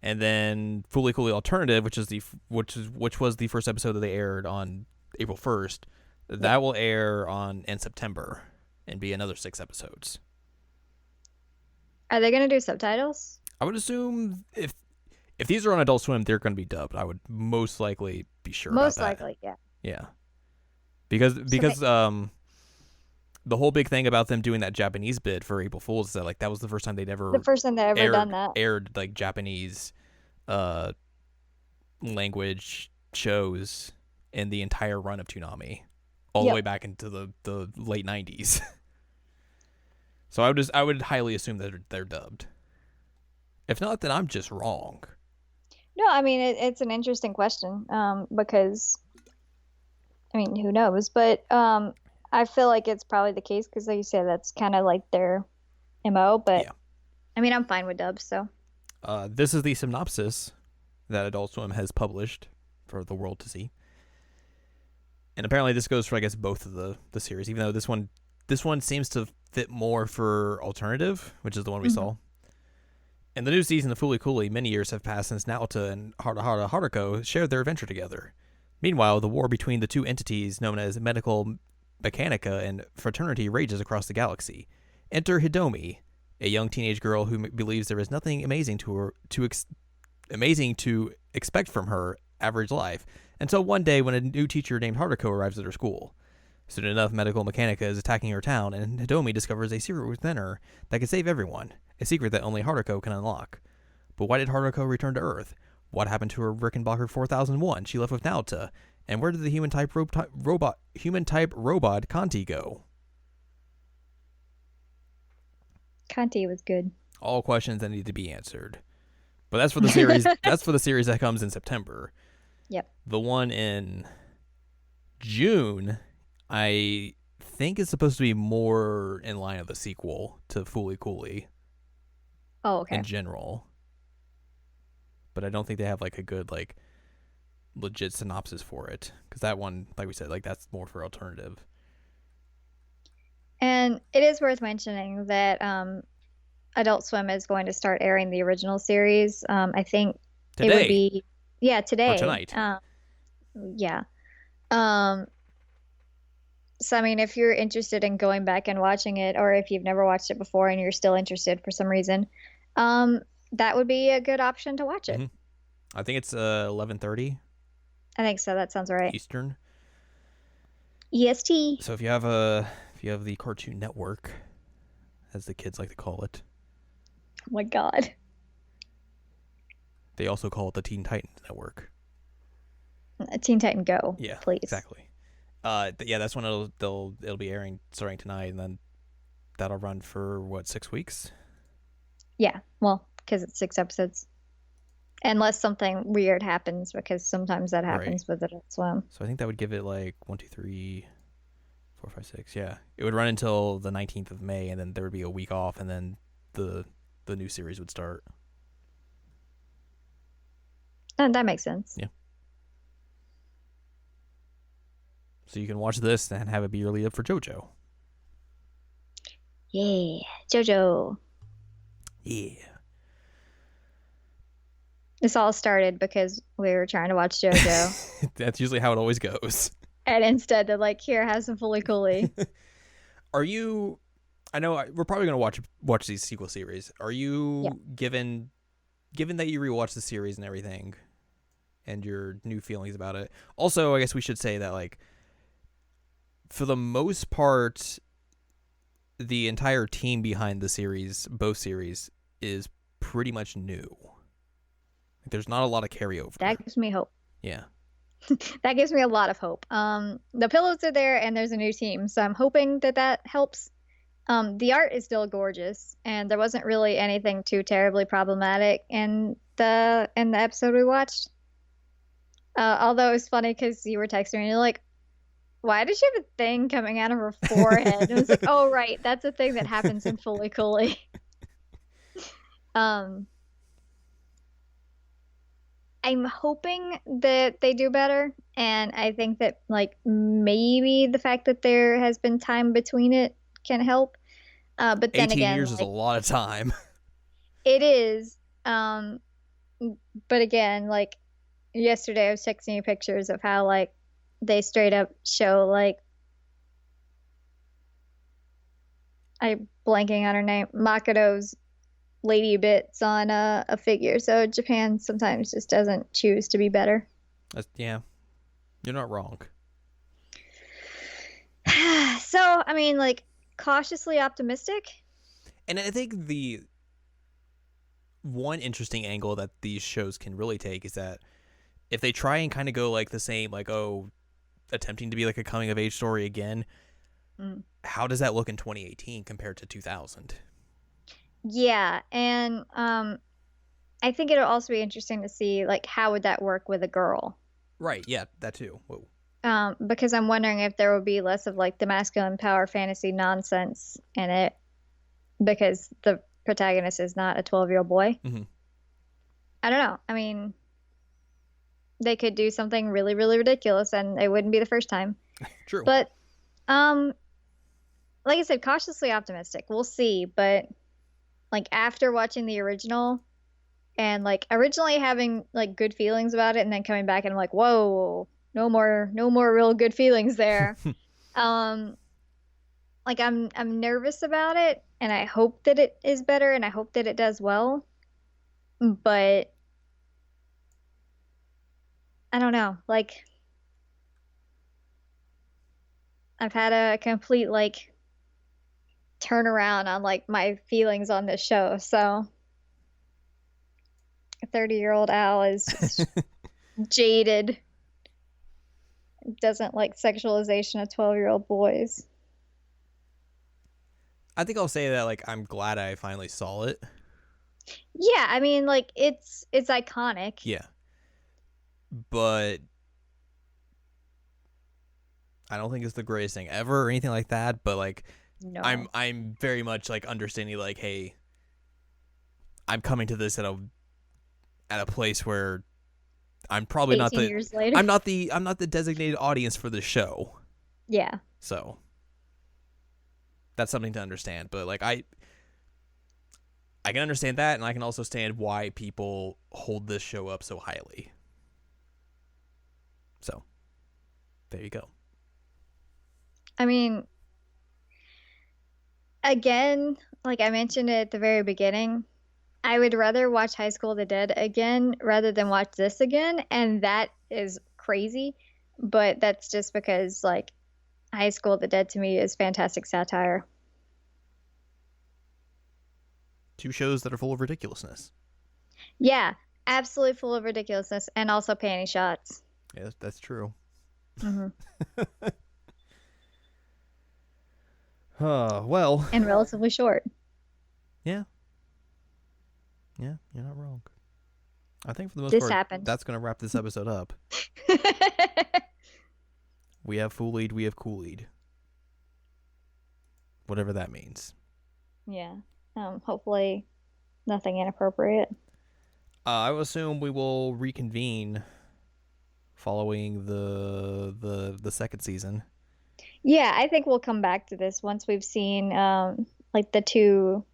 And then Fully Cooley Alternative, which was the first episode that they aired on April 1st, Yeah. that will air on in September and be another 6 episodes. Are they gonna do subtitles? I would assume if these are on Adult Swim, they're going to be dubbed. I would most likely be sure about Most that. likely, yeah. Yeah, because So they, the whole big thing about them doing that Japanese bit for April Fools is that like that was the first time they'd the ever first time they ever done that. aired like Japanese uh language shows in the entire run of Toonami, all the way Yep. back into the late '90s. So I would highly assume that they're dubbed. If not, then I'm just wrong. No, I mean it's an interesting question. Because I mean, who knows? But I feel like it's probably the case because, like you said, that's kind of like their MO. But Yeah. I mean, I'm fine with dubs. So This is the synopsis that Adult Swim has published for the world to see. And apparently this goes for I guess both of the series, even though this one seems to fit more for alternative, which is the one we Mhm. saw. In the new season of Fooly Cooly, many years have passed since Naota and Hara Hara Haruko shared their adventure together. Meanwhile, the war between the two entities known as Medical Mechanica and Fraternity rages across the galaxy. Enter Hidomi, a young teenage girl who believes there is nothing amazing to expect from her average life, until one day when a new teacher named Haruko arrives at her school. Soon enough, Medical Mechanica is attacking her town, and Hidomi discovers a secret within her that can save everyone, a secret that only Haruko can unlock. But why did Haruko return to Earth? What happened to her Rickenbacker 4001 she left with Naota? And where did the human type robot Kanti go? Conti was good. All questions that need to be answered. But that's for the series. That's for the series that comes in September. Yep. The one in June, I think is supposed to be more in line of the sequel to Fooly Cooly Oh, okay. in general. But I don't think they have like a good like legit synopsis for it, because that one, like we said, like that's more for alternative. And it is worth mentioning that Adult Swim is going to start airing the original series. I think it would Today be, yeah, or today. tonight. Yeah. Um, So, I mean, if you're interested in going back and watching it, or if you've never watched it before and you're still interested for some reason, um, that would be a good option to watch it. Mm-hmm. I think it's 11:30 I think so. That sounds right. Eastern. EST. So if you have the Cartoon Network, as the kids like to call it, Oh my God. they also call it the Teen Titans Network. Teen Titan Go. Yeah, please. exactly. Yeah, that's when it'll be airing starting tonight, and then that'll run for what, 6 weeks? Yeah, well, because it's 6 episodes. Unless something weird happens, because sometimes that happens with Adult Swim. So I think that would give it like 1, 2, 3, 4, 5, 6. Yeah, it would run until the 19th of May, and then there would be a week off, and then the new series would start. That makes sense. Yeah. So you can watch this and have it be your lead up for JoJo. Yeah, JoJo. Yeah. This all started because we were trying to watch JoJo. That's usually how it always goes. And instead they're like, here, have some Fully Cooley. Are you... I know we're probably going to watch these sequel series. Are you, given that you rewatch the series and everything, and your new feelings about it... Also, I guess we should say that, like, for the most part, the entire team behind the series, both series, is pretty much new. There's not a lot of carryover. That gives me hope. Yeah. That gives me a lot of hope. The pillows are there and there's a new team, so I'm hoping that helps. The art is still gorgeous, and there wasn't really anything too terribly problematic in the episode we watched. Although it was funny because you were texting me and you're like, why does she have a thing coming out of her forehead? And it was like, oh right, that's a thing that happens in Fully Cooley. I'm hoping that they do better, and I think that like maybe the fact that there has been time between it can help. But then 18 again, years is a lot of time. It is. But again, like yesterday I was texting you pictures of how like they straight up show like I'm blanking on her name, Makoto's lady bits on a figure. So Japan sometimes just doesn't choose to be better. Yeah, you're not wrong. So, I mean, like, cautiously optimistic. And I think the one interesting angle that these shows can really take is that if they try and kind of go like the same, like, attempting to be like a coming of age story again, how does that look in 2018 compared to 2000? Yeah, and I think it'll also be interesting to see like how would that work with a girl. Right, yeah, that too. Whoa. Because I'm wondering if there will be less of like the masculine power fantasy nonsense in it, because the protagonist is not a 12-year-old boy. Mm-hmm. I don't know. I mean, they could do something really, really ridiculous, and it wouldn't be the first time. True. But, like I said, cautiously optimistic. We'll see. But like after watching the original, and like originally having like good feelings about it, and then coming back and I'm like, whoa, no more real good feelings there. Like I'm nervous about it, and I hope that it is better, and I hope that it does well. But I don't know. Like I've had a complete like turnaround on like my feelings on this show. So a 30-year-old Al is just jaded. Doesn't like sexualization of 12-year-old boys. I think I'll say that like I'm glad I finally saw it. Yeah, I mean like it's iconic. Yeah. But I don't think it's the greatest thing ever or anything like that, but like No. I'm very much like understanding like, hey, I'm coming to this at a place where I'm probably not 18 years later. I'm not the designated audience for this show. Yeah. So that's something to understand, but like I can understand that, and I can also understand why people hold this show up so highly. So there you go. I mean, again, like I mentioned it at the very beginning, I would rather watch High School of the Dead again rather than watch this again, and that is crazy. But that's just because like High School of the Dead to me is fantastic satire. Two shows that are full of ridiculousness. Yeah, absolutely full of ridiculousness and also panty shots. Yeah, that's true. Mm-hmm. Well. And relatively short. Yeah. Yeah, you're not wrong. I think for the most This part, happened. that's going to wrap this episode up. We have Foolied, we have Coolied. Whatever that means. Yeah. Hopefully nothing inappropriate. I would assume we will reconvene following the second season. Yeah, I think we'll come back to this once we've seen like the two.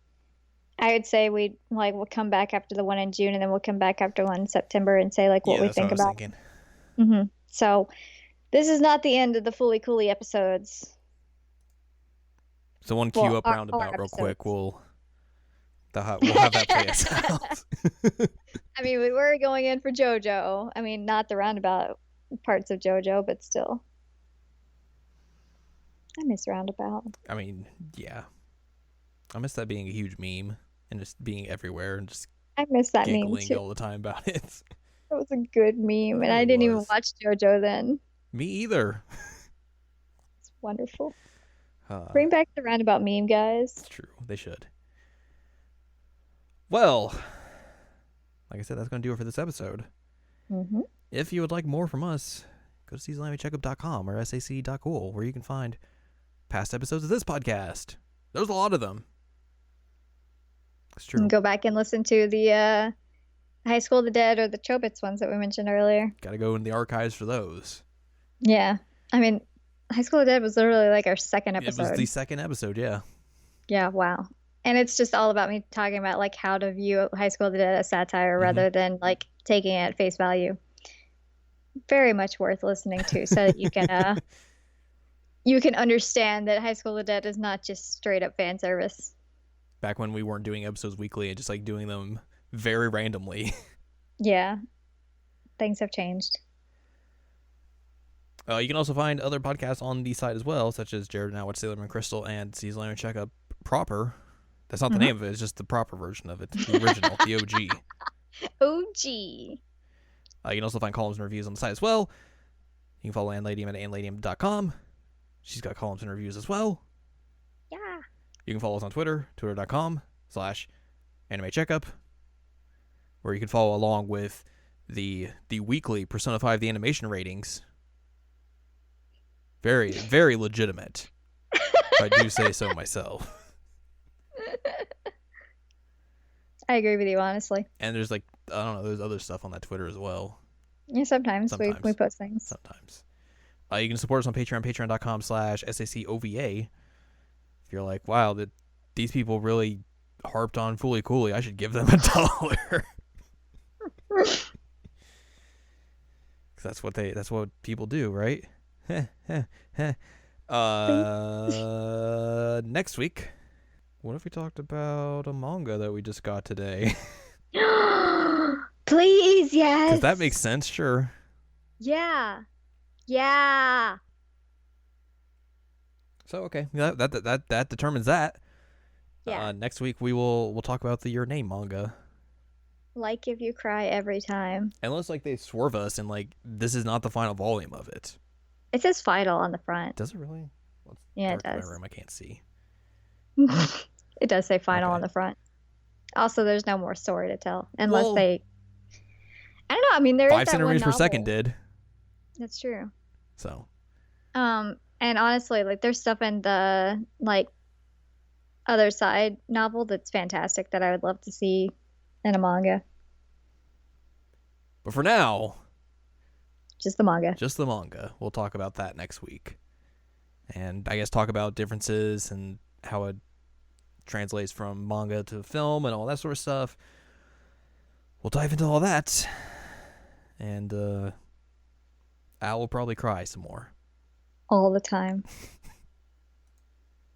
I would say we'll come back after the one in June, and then we'll come back after one in September and say like what we think about. Thinking. Mm-hmm. So this is not the end of the Fully Cooley episodes. Someone queue up Roundabout real quick. We'll have that play us out. I mean, we were going in for JoJo. I mean, not the Roundabout parts of JoJo, but still. I miss Roundabout. I mean, yeah. I miss that being a huge meme and just being everywhere and just I miss that meme giggling too. all the time about it. It was a good meme, and I didn't even watch JoJo then. Me either. It's wonderful. Bring back the Roundabout meme, guys. It's true. They should. Well, like I said, that's going to do it for this episode. Mm-hmm. If you would like more from us, go to seasonanimecheckup.com or sac.cool, where you can find past episodes of this podcast. There's a lot of them. It's true. Go back and listen to the High School of the Dead or the Chobits ones that we mentioned earlier. Got to go in the archives for those. Yeah. I mean, High School of the Dead was literally like our second episode. It was the second episode, yeah. Yeah, wow. And it's just all about me talking about like how to view High School of the Dead as satire rather than like taking it at face value. Very much worth listening to so that you can understand that High School of the Dead is not just straight up fan service. Back when we weren't doing episodes weekly and just like doing them very randomly. Yeah. Things have changed. You can also find other podcasts on the site as well, such as Jared and I Watch Sailor Moon Crystal and Seasonal Anime Checkup proper. That's not the name of it, it's just the proper version of it. The original, the OG. OG. You can also find columns and reviews on the site as well. You can follow Anne Ladyem at AnneLadyem.com. She's got columns and reviews as well. Yeah. You can follow us on Twitter, twitter.com/AnimeCheckup, where you can follow along with the weekly Persona 5 the animation ratings. Very, very legitimate, if I do say so myself. I agree with you, honestly. And there's like, I don't know, there's other stuff on that Twitter as well. Yeah, sometimes. We post things. Sometimes. You can support us on Patreon, patreon.com/SACOVA. If you're like, wow, these people really harped on Fully Cooley, I should give them $1. Because that's what people do, right? Next week, what if we talked about a manga that we just got today? Please, yes. Because that makes sense, sure. Yeah. Yeah. So okay, that determines that. Yeah. Next week we'll talk about the Your Name manga. Like If You Cry Every Time. Unless like they swerve us and like this is not the final volume of it. It says final on the front. Does it really? Yeah, it does. In my room, I can't see. It does say final on the front. Also, there's no more story to tell unless they. I don't know. I mean, there is that 5 centimeters per second did. That's true. So. And honestly, like there's stuff in the like other side novel that's fantastic that I would love to see in a manga. But for now, just the manga. Just the manga. We'll talk about that next week. And I guess talk about differences and how it translates from manga to film and all that sort of stuff. We'll dive into all that. And Al will probably cry some more. All the time.